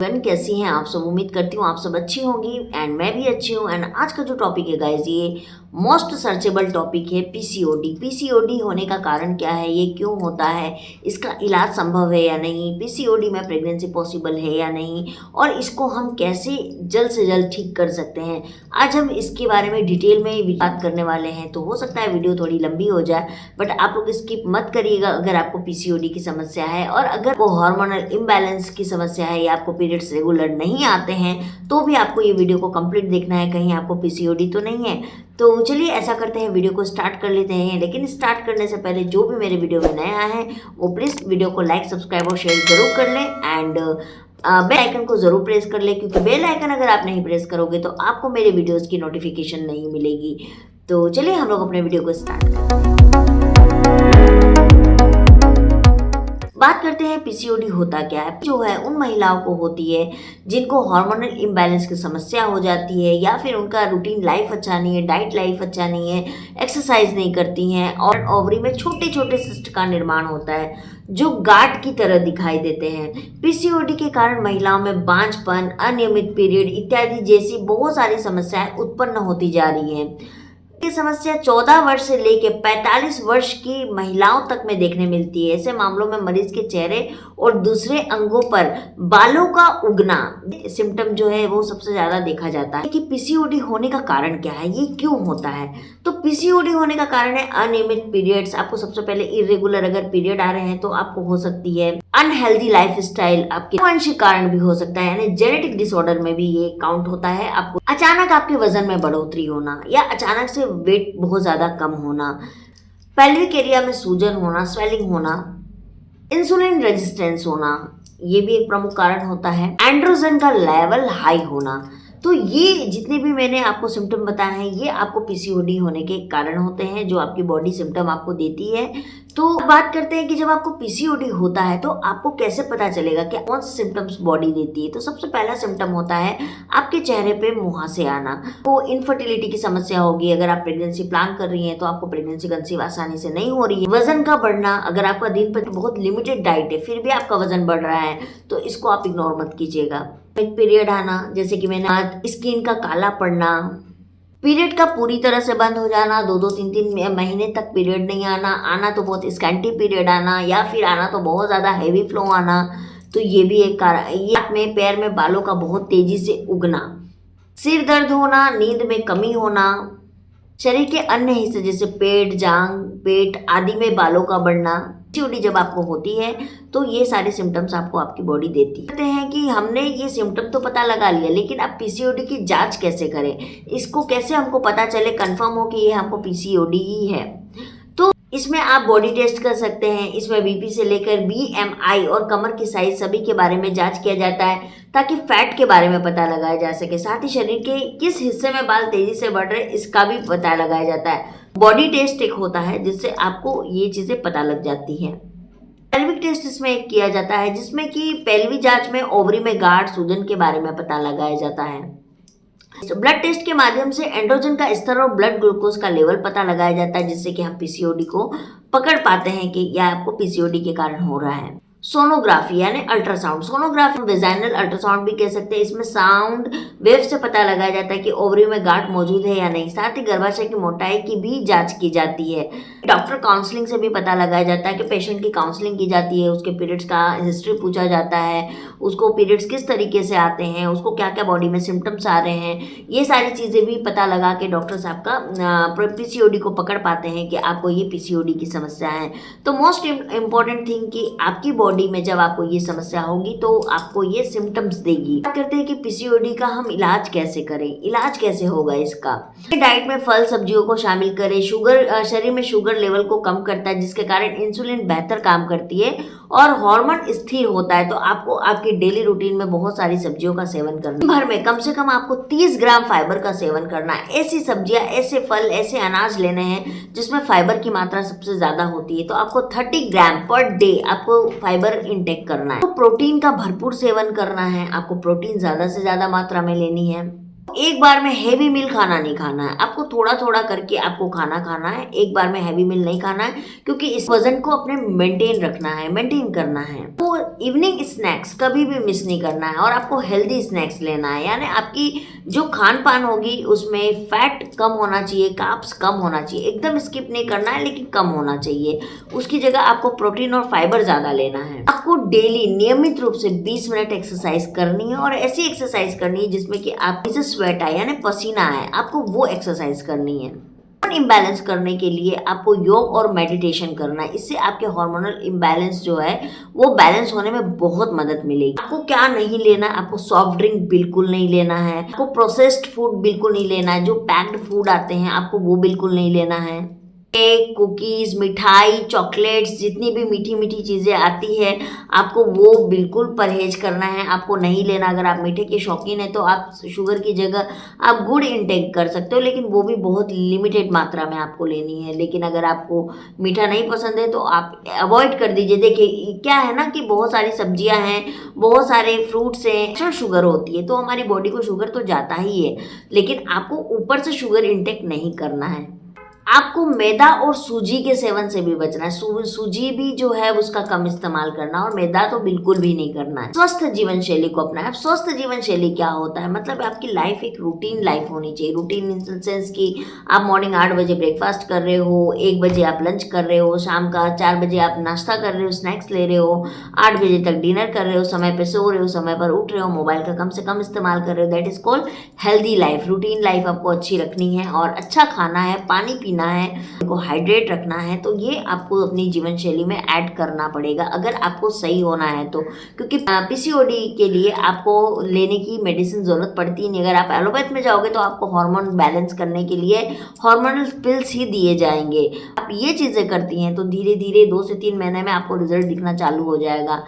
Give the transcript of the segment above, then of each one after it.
कैसी हैं आप सब। उम्मीद करती हूँ आप सब अच्छी होंगी एंड मैं भी अच्छी हूँ। एंड आज का जो टॉपिक है गाइस, ये मोस्ट सर्चेबल टॉपिक है पीसीओडी। पीसीओडी होने का कारण क्या है, ये क्यों होता है, इसका इलाज संभव है या नहीं, पीसीओडी में प्रेगनेंसी पॉसिबल है या नहीं, और इसको हम कैसे जल्द से जल्द ठीक कर सकते हैं। आज हम इसके बारे में डिटेल में बात करने वाले हैं। तो हो सकता है वीडियो थोड़ी लंबी हो जाए, बट आप लोग स्किप मत करिएगा अगर आपको पीसीओडी की समस्या है। और अगर वो हार्मोनल इम्बैलेंस की समस्या है या आपको पीरियड्स रेगुलर नहीं आते हैं तो भी आपको ये वीडियो को कंप्लीट देखना है, कहीं आपको पीसीओडी तो नहीं है। तो चलिए ऐसा करते हैं, वीडियो को स्टार्ट कर लेते हैं। लेकिन स्टार्ट करने से पहले जो भी मेरे वीडियो में नया है वो प्लीज़ वीडियो को लाइक, सब्सक्राइब और शेयर जरूर कर लें एंड बेल आइकन को जरूर प्रेस कर ले, क्योंकि बेल आइकन अगर आप नहीं प्रेस करोगे तो आपको मेरे वीडियोस की नोटिफिकेशन नहीं मिलेगी। तो चलिए हम लोग अपने वीडियो को स्टार्ट करते हैं। बात करते हैं पीसीओडी होता क्या है। जो है उन महिलाओं को होती है जिनको हार्मोनल इम्बैलेंस की समस्या हो जाती है, या फिर उनका रूटीन लाइफ अच्छा नहीं है, डाइट लाइफ अच्छा नहीं है, एक्सरसाइज नहीं करती हैं और ओवरी में छोटे छोटे सिस्ट का निर्माण होता है जो गांठ की तरह दिखाई देते हैं। पीसीओडी के कारण महिलाओं में बांझपन, अनियमित पीरियड इत्यादि जैसी बहुत सारी समस्याएं उत्पन्न होती जा रही हैं। ये समस्या 14 वर्ष से लेकर 45 वर्ष की महिलाओं तक में देखने मिलती है। ऐसे मामलों में मरीज के चेहरे और दूसरे अंगों पर बालों का उगना सिम्टम जो है वो सबसे ज्यादा देखा जाता है। कि पीसीओडी होने का कारण क्या है, ये क्यों होता है। तो पीसीओडी होने का कारण है अनियमित पीरियड्स। आपको सबसे पहले इरेगुलर अगर पीरियड आ रहे हैं तो आपको हो सकती है अनहेल्दी लाइफस्टाइल, आपके आनुवंशिक कारण भी हो सकता है, यानी जेनेटिक डिसऑर्डर में भी ये काउंट होता है। आपको अचानक आपके वजन में बढ़ोतरी होना या अचानक से वेट बहुत ज्यादा कम होना, पेल्विक एरिया में सूजन होना, स्वेलिंग होना, इंसुलिन रेजिस्टेंस होना, ये भी एक प्रमुख कारण होता है। एंड्रोजन का लेवल हाई होना। तो ये जितने भी मैंने आपको सिम्टम बताए हैं ये आपको पीसीओडी होने के कारण होते हैं, जो आपकी बॉडी सिम्टम आपको देती है। तो बात करते हैं कि जब आपको पीसीओडी होता है तो आपको कैसे पता चलेगा कि कौन से सिम्टम्स बॉडी देती है। तो सबसे पहला सिम्टम होता है आपके चेहरे पे मुहासे आना। तो इनफर्टिलिटी की समस्या होगी, अगर आप प्रेगनेंसी प्लान कर रही हैं तो आपको प्रेगनेंसी कंसीव आसानी से नहीं हो रही है। वजन का बढ़ना, अगर आपका दिन पर बहुत लिमिटेड डाइट है फिर भी आपका वजन बढ़ रहा है तो इसको आप इग्नोर मत कीजिएगा। एक पीरियड आना, जैसे कि मैंने स्किन का काला पड़ना, पीरियड का पूरी तरह से बंद हो जाना, 2-3 महीने तक पीरियड नहीं आना तो बहुत स्कैंटी पीरियड आना, या फिर आना तो बहुत ज़्यादा हैवी फ्लो आना, तो ये भी एक कारण। ये हाथ में पैर में बालों का बहुत तेजी से उगना, सिर दर्द होना, नींद में कमी होना, शरीर के अन्य हिस्से जैसे पेट, जांग, पेट आदि में बालों का बढ़ना। पीसीओडी जब आपको होती है तो ये सारे सिम्टम्स आपको आपकी बॉडी देती है। कहते हैं कि हमने ये सिम्टम तो पता लगा लिया, लेकिन अब पीसीओडी की जांच कैसे करें, इसको कैसे हमको पता चले, कंफर्म हो कि ये हमको पीसीओडी ही है। तो इसमें आप बॉडी टेस्ट कर सकते हैं। इसमें बीपी से लेकर बीएमआई और कमर की साइज सभी के बारे में जांच किया जाता है ताकि फैट के बारे में पता लगाया जा सके। साथ ही शरीर के किस हिस्से में बाल तेजी से बढ़ रहे इसका भी पता लगाया जाता है। बॉडी टेस्ट एक होता है जिससे आपको ये चीजें पता लग जाती हैं। पेल्विक टेस्ट इसमें एक किया जाता है जिसमें कि पेल्वी जांच में ओवरी में गांठ, सूजन के बारे में पता लगाया जाता है। ब्लड टेस्ट के माध्यम से एंड्रोजन का स्तर और ब्लड ग्लूकोज का लेवल पता लगाया जाता है, जिससे कि हम पीसीओडी को पकड़ पाते हैं कि यह आपको पीसीओडी के कारण हो रहा है। सोनोग्राफी यानी अल्ट्रासाउंड, सोनोग्राफी वेजाइनल अल्ट्रासाउंड भी कह सकते हैं। इसमें साउंड वेव से पता लगाया जाता है कि ओवरी में गांठ मौजूद है या नहीं। साथ ही गर्भाशय की मोटाई की भी जांच की जाती है। डॉक्टर काउंसलिंग से भी पता लगाया जाता है कि पेशेंट की काउंसलिंग की जाती है, उसके पीरियड्स का हिस्ट्री पूछा जाता है, उसको पीरियड्स किस तरीके से आते हैं, उसको क्या क्या बॉडी में सिम्टम्स आ रहे हैं, ये सारी चीज़ें भी पता लगा के डॉक्टर साहब का पीसीओडी को पकड़ पाते हैं कि आपको ये पीसीओडी की समस्या है। तो मोस्ट इम्पॉर्टेंट थिंग कि आपकी बॉडी में जब आपको ये समस्या होगी तो आपको ये सिम्टम्स देगी। बात करते हैं कि पीसीओडी का हम इलाज कैसे करें, इलाज कैसे होगा इसका। डाइट में फल सब्जियों को शामिल करें। शुगर शरीर में शुगर लेवल को कम करता है, जिसके कारण इंसुलिन बेहतर काम करती है और हार्मोन स्थिर होता है। तो आपको आपकी डेली रूटीन में बहुत सारी सब्जियों का सेवन करना, भर में कम से कम आपको 30 ग्राम फाइबर का सेवन करना है। ऐसी सब्जियां, ऐसे फल, ऐसे अनाज लेने हैं जिसमें फाइबर की मात्रा सबसे ज्यादा होती है। तो आपको 30 ग्राम पर डे आपको फाइबर इंटेक करना है। तो प्रोटीन का भरपूर सेवन करना है, आपको प्रोटीन ज्यादा से ज्यादा मात्रा में लेनी है। एक बार में हैवी मील खाना नहीं खाना है, आपको थोड़ा-थोड़ा करके आपको खाना खाना है, एक बार में हैवी मील नहीं खाना है क्योंकि इस वज़न को अपने मेंटेन रखना है, मेंटेन करना है। तो इवनिंग स्नैक्स कभी भी मिस नहीं करना है और आपको हेल्दी स्नैक्स लेना है, यानी आपकी जो खान-पान होगी उसमें फैट कम होना चाहिए, कार्ब्स कम होना चाहिए, एकदम स्किप नहीं करना है लेकिन कम होना चाहिए। उसकी जगह आपको प्रोटीन और फाइबर ज़्यादा लेना है। आपको डेली नियमित रूप से 20 मिनट एक्सरसाइज करनी है और ऐसी एक्सरसाइज करनी है जिसमें कि आप से स्वेट आए यानी पसीना आए, आपको वो एक्सरसाइज करनी है। इम्बैलेंस करने के लिए आपको योग और मेडिटेशन करना है, इससे आपके हार्मोनल इम्बैलेंस जो है वो बैलेंस होने में बहुत मदद मिलेगी। आपको क्या नहीं लेना है, आपको सॉफ्ट ड्रिंक बिल्कुल नहीं लेना है, आपको प्रोसेस्ड फूड बिल्कुल नहीं लेना है, जो पैक्ड फूड आते हैं आपको वो बिल्कुल नहीं लेना है। केक, कुकीज़, मिठाई, चॉकलेट्स, जितनी भी मीठी-मीठी चीज़ें आती हैं, आपको वो बिल्कुल परहेज़ करना है, आपको नहीं लेना। अगर आप मीठे के शौकीन हैं, तो आप शुगर की जगह आप गुड़ इंटेक कर सकते हो, लेकिन वो भी बहुत लिमिटेड मात्रा में आपको लेनी है। लेकिन अगर आपको मीठा नहीं पसंद है, तो आप अवॉइड कर दीजिए। देखिए, क्या है ना कि बहुत सारी सब्जियाँ हैं, बहुत सारे फ्रूट्स हैं, नेचुरल शुगर होती है, तो हमारी बॉडी को शुगर तो जाता ही है, लेकिन आपको ऊपर से शुगर इंटेक नहीं करना है। आपको मैदा और सूजी के सेवन से भी बचना है। सूजी भी जो है उसका कम इस्तेमाल करना और मैदा तो बिल्कुल भी नहीं करना है। स्वस्थ जीवन शैली को अपनाएं। अब स्वस्थ जीवन शैली क्या होता है, मतलब आपकी लाइफ एक रूटीन लाइफ होनी चाहिए। रूटीन इन द सेंस कि आप मॉर्निंग 8 बजे ब्रेकफास्ट कर रहे हो, 1 बजे आप लंच कर रहे हो, शाम का 4 बजे आप नाश्ता कर रहे हो, स्नैक्स ले रहे हो, 8 बजे तक डिनर कर रहे हो, समय पर सो रहे हो, समय पर उठ रहे हो, मोबाइल का कम से कम इस्तेमाल कर रहे हो। That is called healthy life. Routine life आपको अच्छी रखनी है और अच्छा खाना है, पानी पीना है, को हाइड्रेट रखना है, तो ये आपको अपनी जीवन शैली में ऐड करना पड़ेगा अगर आपको सही होना है तो। क्योंकि पीसीओडी के लिए आपको लेने की मेडिसिन ज़रूरत पड़ती नहीं। अगर आप एलोपैथ में जाओगे तो आपको हार्मोन बैलेंस करने के लिए हार्मोनल पिल्स ही दिए जाएंगे। आप ये चीज़ें करती हैं तो धीरे धीरे 2 से 3 महीने में आपको रिजल्ट दिखना चालू हो जाएगा।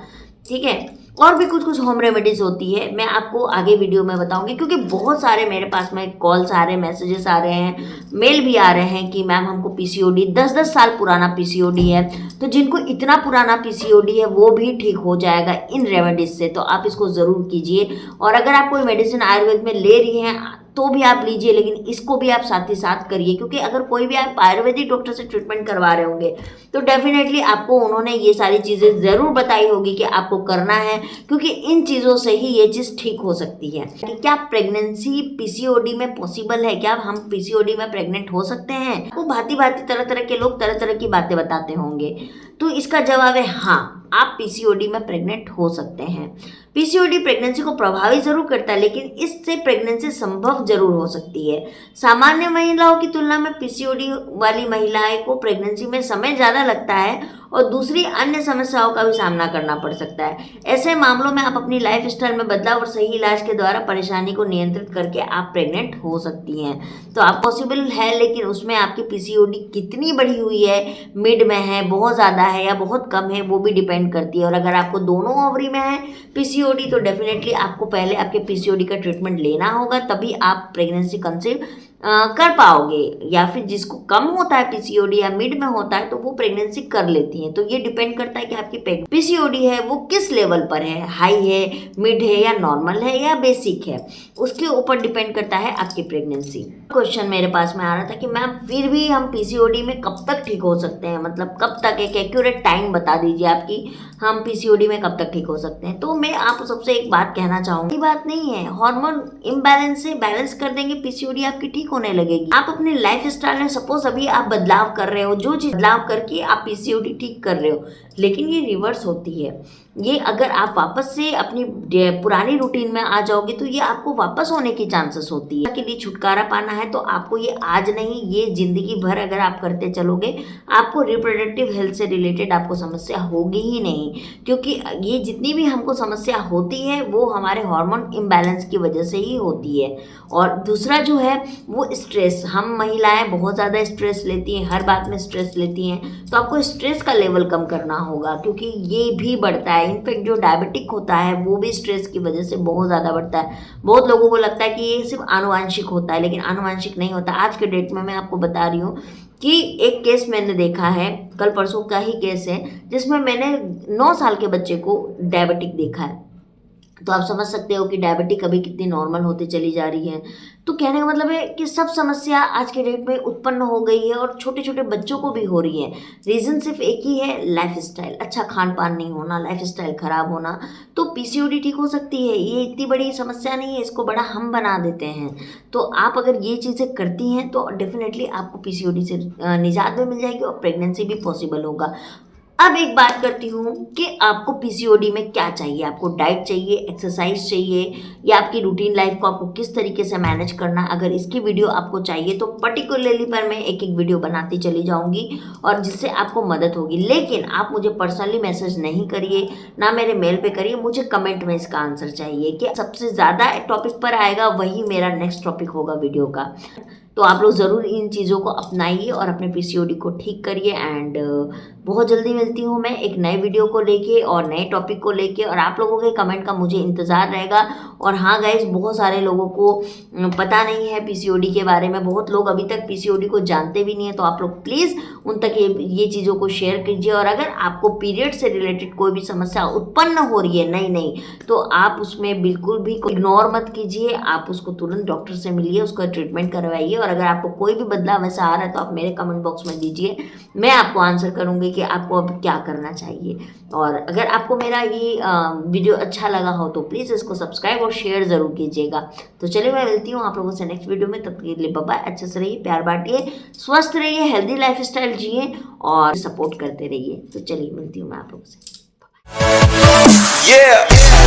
ठीक है, और भी कुछ कुछ होम रेमेडीज होती है, मैं आपको आगे वीडियो में बताऊंगी, क्योंकि बहुत सारे मेरे पास में कॉल्स आ रहे हैं, मैसेजेस आ रहे हैं, मेल भी आ रहे हैं कि मैम हमको पीसीओडी 10-10 साल पुराना पीसीओडी है। तो जिनको इतना पुराना पीसीओडी है वो भी ठीक हो जाएगा इन रेमेडीज से, तो आप इसको ज़रूर कीजिए। और अगर आप कोई मेडिसिन आयुर्वेद में ले रही हैं तो भी आप लीजिए, लेकिन इसको भी आप साथ ही साथ करिए, क्योंकि अगर कोई भी आप आयुर्वेदिक डॉक्टर से ट्रीटमेंट करवा रहे होंगे तो डेफिनेटली आपको उन्होंने ये सारी चीज़ें ज़रूर बताई होगी कि आपको करना है, क्योंकि इन चीज़ों से ही ये चीज़ ठीक हो सकती है। कि क्या प्रेगनेंसी पीसीओडी में पॉसिबल है, क्या हम पीसीओडी में प्रेग्नेंट हो सकते हैं? आपको भांति भांति तरह तरह के लोग तरह तरह की बातें बताते होंगे, तो इसका जवाब है हाँ, आप पीसीओडी में प्रेग्नेंट हो सकते हैं। पीसीओडी प्रेगनेंसी को प्रभावित जरूर करता है, लेकिन इससे प्रेगनेंसी संभव जरूर हो सकती है। सामान्य महिलाओं की तुलना में पीसीओडी वाली महिलाएं को प्रेगनेंसी में समय ज़्यादा लगता है और दूसरी अन्य समस्याओं का भी सामना करना पड़ सकता है। ऐसे मामलों में आप अपनी लाइफ स्टाइल में बदलाव और सही इलाज के द्वारा परेशानी को नियंत्रित करके आप प्रेग्नेंट हो सकती हैं। तो आप पॉसिबल है, लेकिन उसमें आपकी पीसीओडी कितनी बढ़ी हुई है, मिड में है, बहुत ज़्यादा है या बहुत कम है, वो भी डिपेंड करती है। और अगर आपको दोनों ओवरी में है पीसीओडी तो डेफिनेटली आपको पहले आपके पीसीओडी का ट्रीटमेंट लेना होगा, तभी आप प्रेगनेंसी कंसीव कर पाओगे। या फिर जिसको कम होता है पीसीओडी या मिड में होता है तो वो प्रेगनेंसी कर लेती हैं। तो ये डिपेंड करता है कि आपकी पीसीओडी है वो किस लेवल पर है, हाई है, मिड है या नॉर्मल है या बेसिक है, उसके ऊपर डिपेंड करता है आपकी प्रेगनेंसी। क्वेश्चन मेरे पास में आ रहा था कि मैम फिर भी हम पीसीओडी में कब तक ठीक हो सकते हैं, मतलब कब तक, एक एक्यूरेट टाइम बता दीजिए आपकी, हम पीसीओडी में कब तक ठीक हो सकते हैं। तो मैं आप सबसे एक बात कहना चाहूँगी, बात नहीं है, हार्मोन इम्बैलेंस से बैलेंस कर देंगे पीसीओडी आपकी ठीक होने लगेगी। आप अपने लाइफ स्टाइल में सपोज अभी आप बदलाव कर रहे हो, जो चीज बदलाव करके आप पीसीओडी ठीक कर रहे हो, लेकिन ये रिवर्स होती है। ये अगर आप वापस से अपनी पुरानी रूटीन में आ जाओगे तो ये आपको वापस होने की चांसेस होती है। के लिए छुटकारा पाना है तो आपको ये आज नहीं, ये जिंदगी भर अगर आप करते चलोगे आपको रिप्रोडक्टिव हेल्थ से रिलेटेड आपको समस्या होगी ही नहीं, क्योंकि ये जितनी भी हमको समस्या होती है वो हमारे हार्मोन इम्बैलेंस की वजह से ही होती है। और दूसरा जो है वो स्ट्रेस, हम महिलाएं बहुत ज़्यादा स्ट्रेस लेती हैं, हर बात में स्ट्रेस लेती हैं, तो आपको स्ट्रेस का लेवल कम करना होगा, क्योंकि ये भी बढ़ता है। इनफैक्ट जो डायबिटिक होता है वो भी स्ट्रेस की वजह से बहुत ज़्यादा बढ़ता है। बहुत लोगों को लगता है कि ये सिर्फ आनुवांशिक होता है, लेकिन आनुवांशिक नहीं होता। आज के डेट में मैं आपको बता रही हूँ कि एक केस मैंने देखा है, कल परसों का ही केस है, जिसमें मैंने 9 साल के बच्चे को डायबिटिक देखा है। तो आप समझ सकते हो कि डायबिटिक अभी कितनी नॉर्मल होती चली जा रही है। तो कहने का मतलब है कि सब समस्या आज के डेट में उत्पन्न हो गई है और छोटे-छोटे बच्चों को भी हो रही है। रीज़न सिर्फ़ एक ही है, लाइफ़स्टाइल, अच्छा खान-पान नहीं होना, लाइफ़स्टाइल ख़राब होना, तो पीसीओडी ठीक हो सकती है। ये इतनी बड़ी समस्या नहीं है, इसको बड़ा हम बना देते हैं। तो आप अगर ये चीज़ें करती हैं तो डेफ़िनेटली आपको पीसीओडी से निजात भी मिल जाएगी और प्रेगनेंसी भी पॉसिबल होगा। अब एक बात करती हूँ कि आपको पीसीओडी में क्या चाहिए? आपको डाइट चाहिए, एक्सरसाइज़ चाहिए या आपकी रूटीन लाइफ़ को आपको किस तरीके से मैनेज करना है? अगर इसकी वीडियो आपको चाहिए तो पर्टिकुलरली पर मैं एक-एक वीडियो बनाती चली जाऊँगी और जिससे आपको मदद होगी। लेकिन आप मुझे पर्सनली मैसेज नहीं करिए, ना मेरे मेल पे करिए, मुझे कमेंट में इसका आंसर चाहिए कि सबसे ज़्यादा टॉपिक पर आएगा वही मेरा नेक्स्ट टॉपिक होगा वीडियो का। तो आप लोग ज़रूर इन चीज़ों को अपनाइए और अपने पीसीओडी को ठीक करिए एंड बहुत जल्दी मिलती हूँ मैं एक नए वीडियो को लेके और नए टॉपिक को लेके और आप लोगों के कमेंट का मुझे इंतज़ार रहेगा। और हाँ गाइज़, बहुत सारे लोगों को पता नहीं है पीसीओडी के बारे में, बहुत लोग अभी तक पीसीओडी को जानते भी नहीं है। तो आप लोग प्लीज़ उन तक ये चीज़ों को शेयर कीजिए और अगर आपको पीरियड से रिलेटेड कोई भी समस्या उत्पन्न हो रही है नई-नई, तो आप उसमें बिल्कुल भी इग्नोर मत कीजिए, आप उसको तुरंत डॉक्टर से मिलिए, उसका ट्रीटमेंट करवाइए और अगर आपको कोई भी बदलाव ऐसा आ रहा है तो आप मेरे कमेंट बॉक्स में दीजिए, मैं आपको आंसर करूँगी कि आपको अब क्या करना चाहिए। और अगर आपको मेरा ये वीडियो अच्छा लगा हो तो प्लीज़ इसको सब्सक्राइब और शेयर ज़रूर कीजिएगा। तो चलिए मैं मिलती हूँ आप लोगों से नेक्स्ट वीडियो में, तब तक के लिए बाय बाय। अच्छे से रहिए, प्यार बाँटिए, स्वस्थ रहिए, हेल्दी लाइफस्टाइल जिए और सपोर्ट करते रहिए। तो चलिए मिलती हूँ मैं आप लोगों से। Yeah.